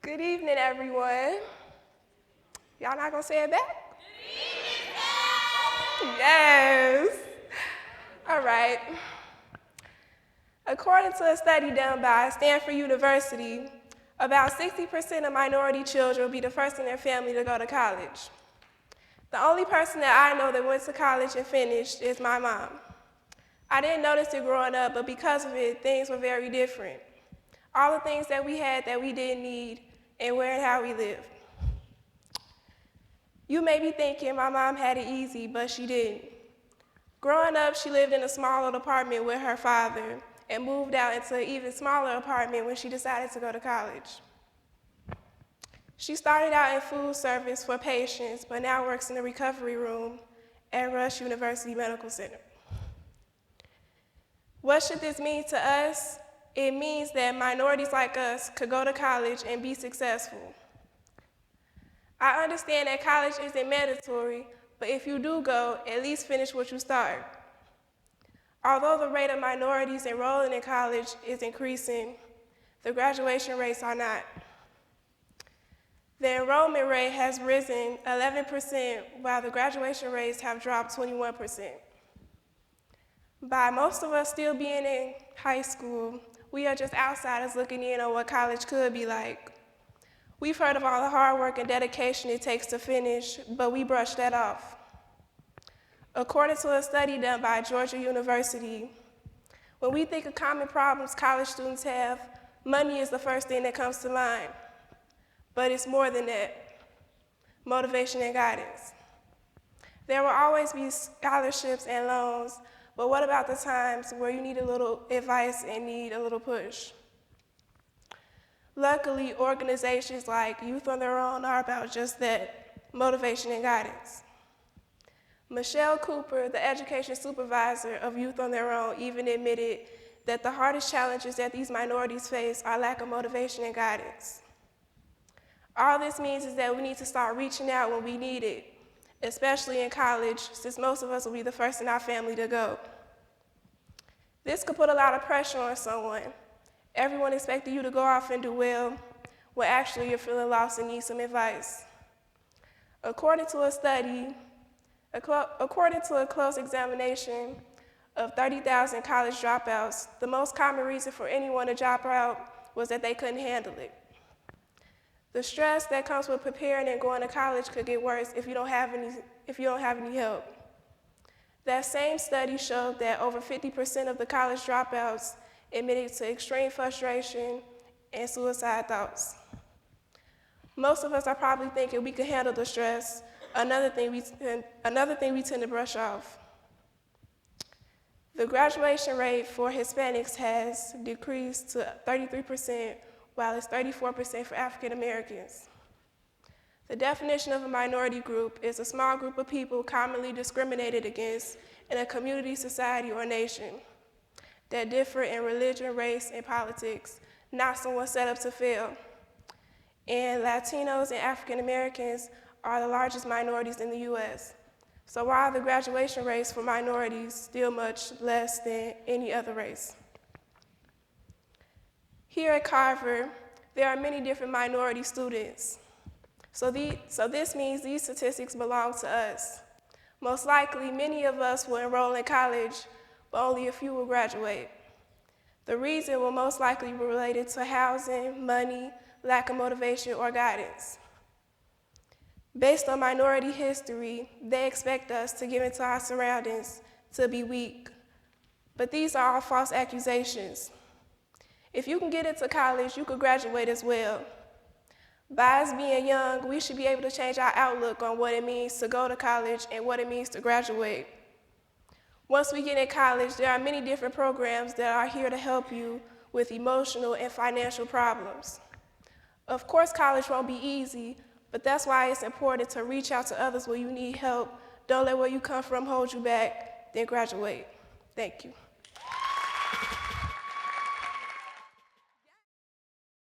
Good evening, everyone. Y'all not gonna say it back? Good evening, yes. All right. According to a study done by Stanford University, about 60% of minority children will be the first in their family to go to college. The only person that I know that went to college and finished is my mom. I didn't notice it growing up, but because of it, things were very different. All the things that we had that we didn't need, and where and how we live. You may be thinking my mom had it easy, but she didn't. Growing up, she lived in a small little apartment with her father and moved out into an even smaller apartment when she decided to go to college. She started out in food service for patients, but now works in the recovery room at Rush University Medical Center. What should this mean to us? It means that minorities like us could go to college and be successful. I understand that college isn't mandatory, but if you do go, at least finish what you start. Although the rate of minorities enrolling in college is increasing, the graduation rates are not. The enrollment rate has risen 11%, while the graduation rates have dropped 21%. By most of us still being in high school, we are just outsiders looking in on what college could be like. We've heard of all the hard work and dedication it takes to finish, but we brush that off. According to a study done by Georgia University, when we think of common problems college students have, money is the first thing that comes to mind. But it's more than that. Motivation and guidance. There will always be scholarships and loans, but what about the times where you need a little advice and need a little push? Luckily, organizations like Youth on Their Own are about just that, motivation and guidance. Michelle Cooper, the education supervisor of Youth on Their Own, even admitted that the hardest challenges that these minorities face are lack of motivation and guidance. All this means is that we need to start reaching out when we need it, especially in college, since most of us will be the first in our family to go. This could put a lot of pressure on someone. Everyone expecting you to go off and do well, when actually you're feeling lost and need some advice. According to a close examination of 30,000 college dropouts, the most common reason for anyone to drop out was that they couldn't handle it. The stress that comes with preparing and going to college could get worse if you don't have any help. That same study showed that over 50% of the college dropouts admitted to extreme frustration and suicide thoughts. Most of us are probably thinking we can handle the stress, another thing we tend to brush off. The graduation rate for Hispanics has decreased to 33%, while it's 34% for African Americans. The definition of a minority group is a small group of people commonly discriminated against in a community, society, or nation that differ in religion, race, and politics, not someone set up to fail. And Latinos and African Americans are the largest minorities in the US. So why are the graduation rates for minorities still much less than any other race? Here at Carver, there are many different minority students. So this means these statistics belong to us. Most likely, many of us will enroll in college, but only a few will graduate. The reason will most likely be related to housing, money, lack of motivation, or guidance. Based on minority history, they expect us to give into our surroundings, to be weak. But these are all false accusations. If you can get into college, you could graduate as well. By us being young, we should be able to change our outlook on what it means to go to college and what it means to graduate. Once we get in college, there are many different programs that are here to help you with emotional and financial problems. Of course, college won't be easy, but that's why it's important to reach out to others when you need help. Don't let where you come from hold you back, then graduate. Thank you.